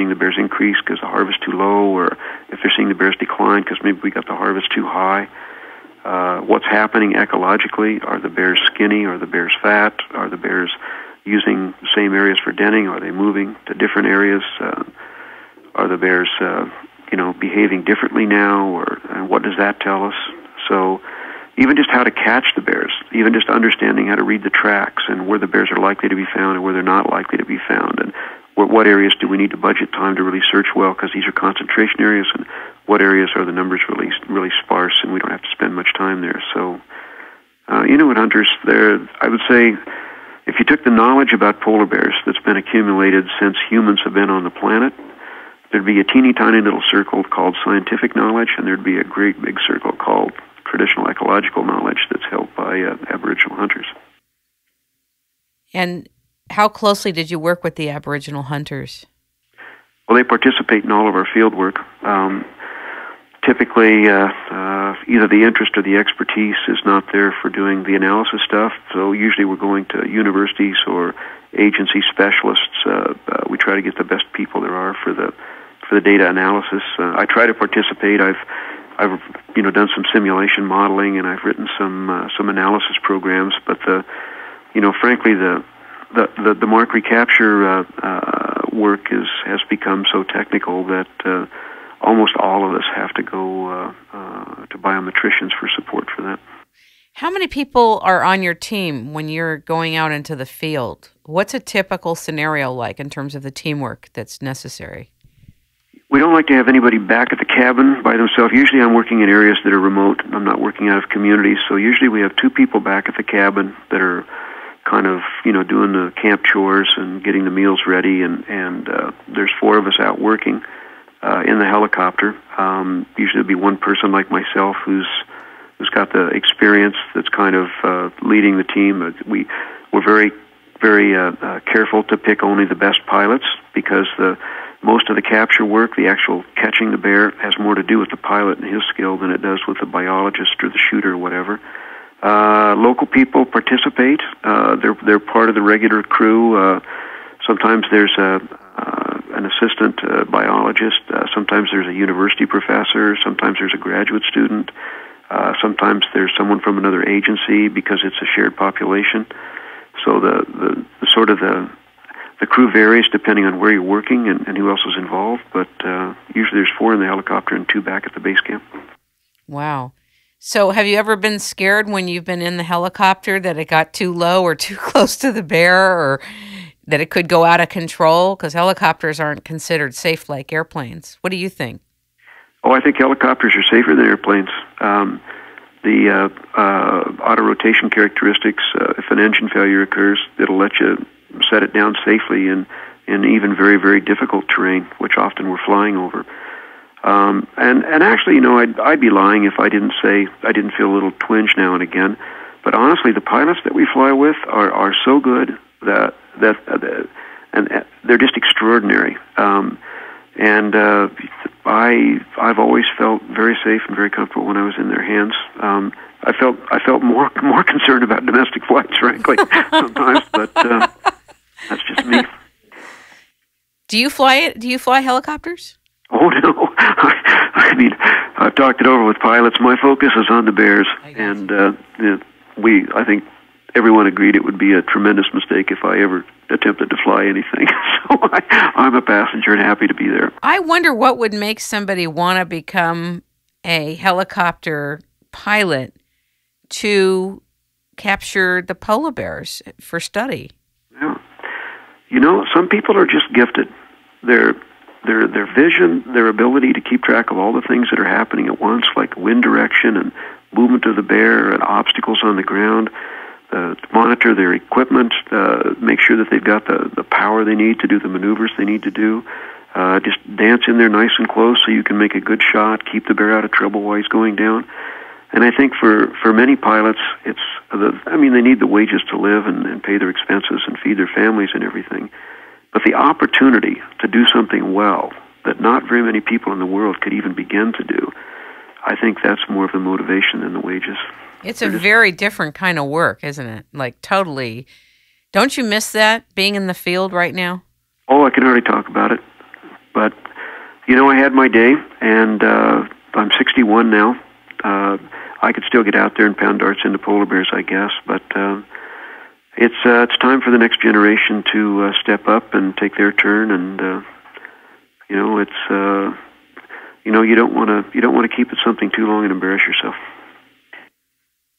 seeing the bears increase because the harvest too low, or if they're seeing the bears decline because maybe we got the harvest too high. What's happening ecologically? Are the bears skinny? Are the bears fat? Are the bears using the same areas for denning? Are they moving to different areas? Are the bears, behaving differently now? And what does that tell us? So even just how to catch the bears, even just understanding how to read the tracks and where the bears are likely to be found and where they're not likely to be found, and what areas do we need to budget time to really search well, because these are concentration areas, and what areas are the numbers really sparse and we don't have to spend much time there. So, Inuit hunters, I would say, if you took the knowledge about polar bears that's been accumulated since humans have been on the planet, there'd be a teeny tiny little circle called scientific knowledge, and there'd be a great big circle called traditional ecological knowledge that's held by Aboriginal hunters. And how closely did you work with the Aboriginal hunters? Well, they participate in all of our field work. Typically, either the interest or the expertise is not there for doing the analysis stuff, so usually we're going to universities or agency specialists. We try to get the best people there are for the data analysis. I try to participate. I've done some simulation modeling, and I've written some analysis programs. But frankly, the mark recapture work has become so technical that almost all of us have to go to biometricians for support for that. How many people are on your team when you're going out into the field? What's a typical scenario like in terms of the teamwork that's necessary? We don't like to have anybody back at the cabin by themselves. Usually I'm working in areas that are remote. I'm not working out of communities. So usually we have two people back at the cabin that are kind of, doing the camp chores and getting the meals ready. And there's four of us out working in the helicopter. Usually there'll be one person like myself who's got the experience that's kind of leading the team. We're very, very careful to pick only the best pilots, because most of the capture work, the actual catching the bear, has more to do with the pilot and his skill than it does with the biologist or the shooter or whatever. Local people participate. They're part of the regular crew. Sometimes there's an assistant biologist. Sometimes there's a university professor. Sometimes there's a graduate student. Sometimes there's someone from another agency, because it's a shared population. So the crew varies depending on where you're working and who else is involved, but usually there's four in the helicopter and two back at the base camp. Wow. So have you ever been scared when you've been in the helicopter that it got too low or too close to the bear, or that it could go out of control? Because helicopters aren't considered safe like airplanes. What do you think? Oh, I think helicopters are safer than airplanes. The auto-rotation characteristics, if an engine failure occurs, it'll let you set it down safely in even very, very difficult terrain, which often we're flying over. And actually, I'd be lying if I didn't say I didn't feel a little twinge now and again. But honestly, the pilots that we fly with are so good that they're just extraordinary. And I've always felt very safe and very comfortable when I was in their hands. I felt more concerned about domestic flights, frankly, sometimes, but that's just me. Do you fly helicopters? Oh no! I mean, I've talked it over with pilots. My focus is on the bears, and I think everyone agreed it would be a tremendous mistake if I ever attempted to fly anything. So I'm a passenger and happy to be there. I wonder what would make somebody want to become a helicopter pilot to capture the polar bears for study. Yeah. Some people are just gifted. Their vision, their ability to keep track of all the things that are happening at once, like wind direction and movement of the bear and obstacles on the ground, to monitor their equipment, make sure that they've got the power they need to do the maneuvers they need to do, just dance in there nice and close so you can make a good shot, keep the bear out of trouble while he's going down. And I think for many pilots, they need the wages to live and pay their expenses and feed their families and everything. But the opportunity to do something well that not very many people in the world could even begin to do, I think that's more of the motivation than the wages. It's a very different kind of work, isn't it? Like, totally. Don't you miss that, being in the field right now? Oh, I can already talk about it. But, I had my day, and I'm 61 now. I could still get out there and pound darts into polar bears, I guess, but it's time for the next generation to step up and take their turn, and it's you don't want to keep it something too long and embarrass yourself.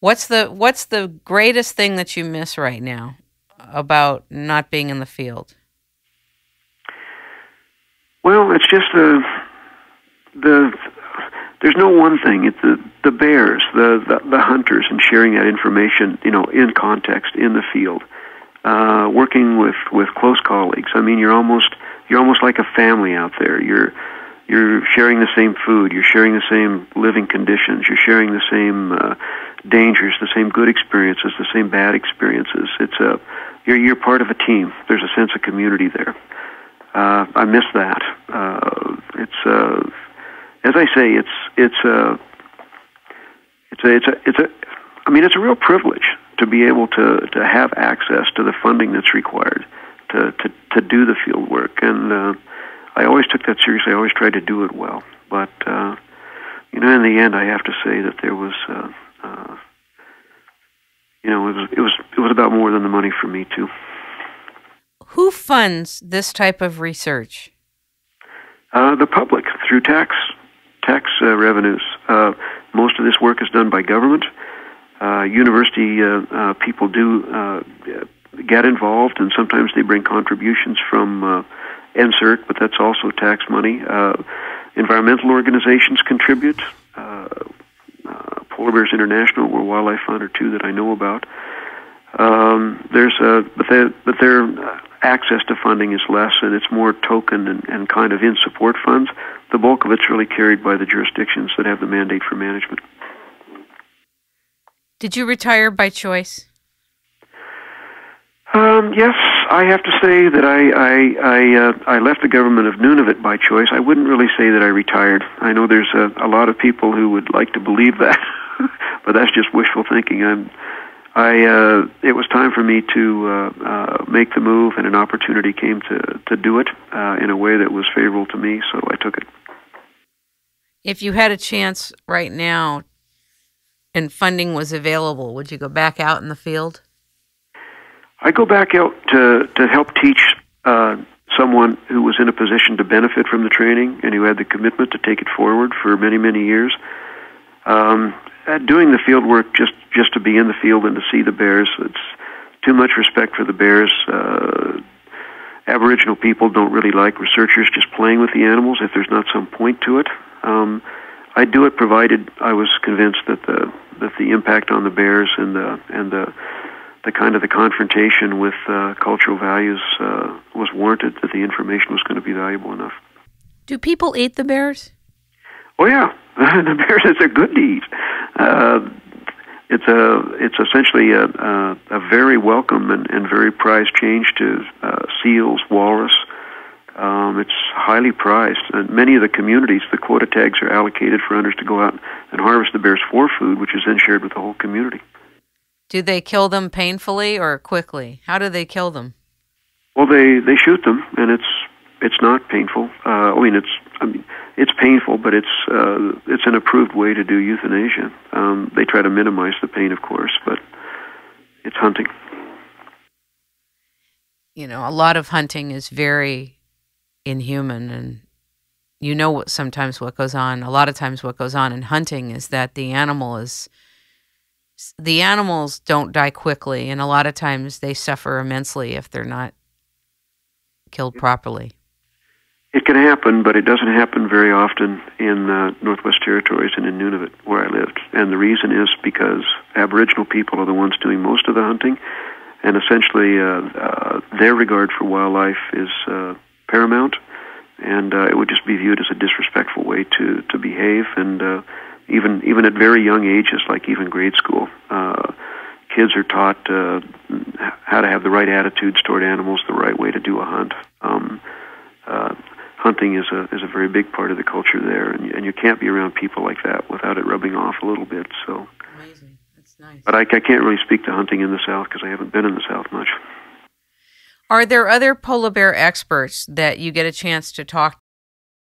What's the greatest thing that you miss right now about not being in the field? Well, it's just there's no one thing. It's the bears, the hunters, and sharing that information, in context in the field, working with close colleagues. I mean, you're almost like a family out there. You're sharing the same food. You're sharing the same living conditions. You're sharing the same dangers, the same good experiences, the same bad experiences. You're part of a team. There's a sense of community there. I miss that. As I say, it's a real privilege to be able to have access to the funding that's required to do the field work, and I always took that seriously. I always tried to do it well, but in the end, I have to say that there was it was about more than the money for me too. Who funds this type of research? The public through tax revenues. Most of this work is done by government. University people do get involved, and sometimes they bring contributions from NSERC, but that's also tax money. Environmental organizations contribute. Polar Bears International, or Wildlife Fund, are two that I know about. But their access to funding is less, and it's more token and kind of in support funds. The bulk of it's really carried by the jurisdictions that have the mandate for management. Did you retire by choice? Yes, I have to say that I left the government of Nunavut by choice. I wouldn't really say that I retired. I know there's a lot of people who would like to believe that, but that's just wishful thinking. It was time for me to make the move, and an opportunity came to do it in a way that was favorable to me, so I took it. If you had a chance right now and funding was available, would you go back out in the field? I go back out to help teach someone who was in a position to benefit from the training and who had the commitment to take it forward for many, many years. Doing the field work just to be in the field and to see the bears, it's too much respect for the bears. Aboriginal people don't really like researchers just playing with the animals if there's not some point to it. I do it provided I was convinced that the impact on the bears and the kind of the confrontation with cultural values was warranted, that the information was going to be valuable enough. Do people eat the bears? Oh yeah, the bears is a good to eat. It's essentially a very welcome and very prized change to seals, walrus. It's highly prized. And many of the communities, the quota tags are allocated for hunters to go out and harvest the bears for food, which is then shared with the whole community. Do they kill them painfully or quickly? How do they kill them? Well, they shoot them, and it's not painful. It's painful, but it's an approved way to do euthanasia. They try to minimize the pain, of course, but it's hunting. A lot of hunting is very inhuman, and sometimes what goes on. A lot of times, what goes on in hunting is that the animals don't die quickly, and a lot of times they suffer immensely if they're not killed properly. It can happen, but it doesn't happen very often in Northwest Territories and in Nunavut, where I lived. And the reason is because Aboriginal people are the ones doing most of the hunting, and essentially their regard for wildlife is paramount, and it would just be viewed as a disrespectful way to behave. And even at very young ages, like even grade school, kids are taught how to have the right attitudes toward animals, the right way to do a hunt. Hunting is a very big part of the culture there, and you can't be around people like that without it rubbing off a little bit. So amazing, that's nice. But I can't really speak to hunting in the South because I haven't been in the South much. Are there other polar bear experts that you get a chance to talk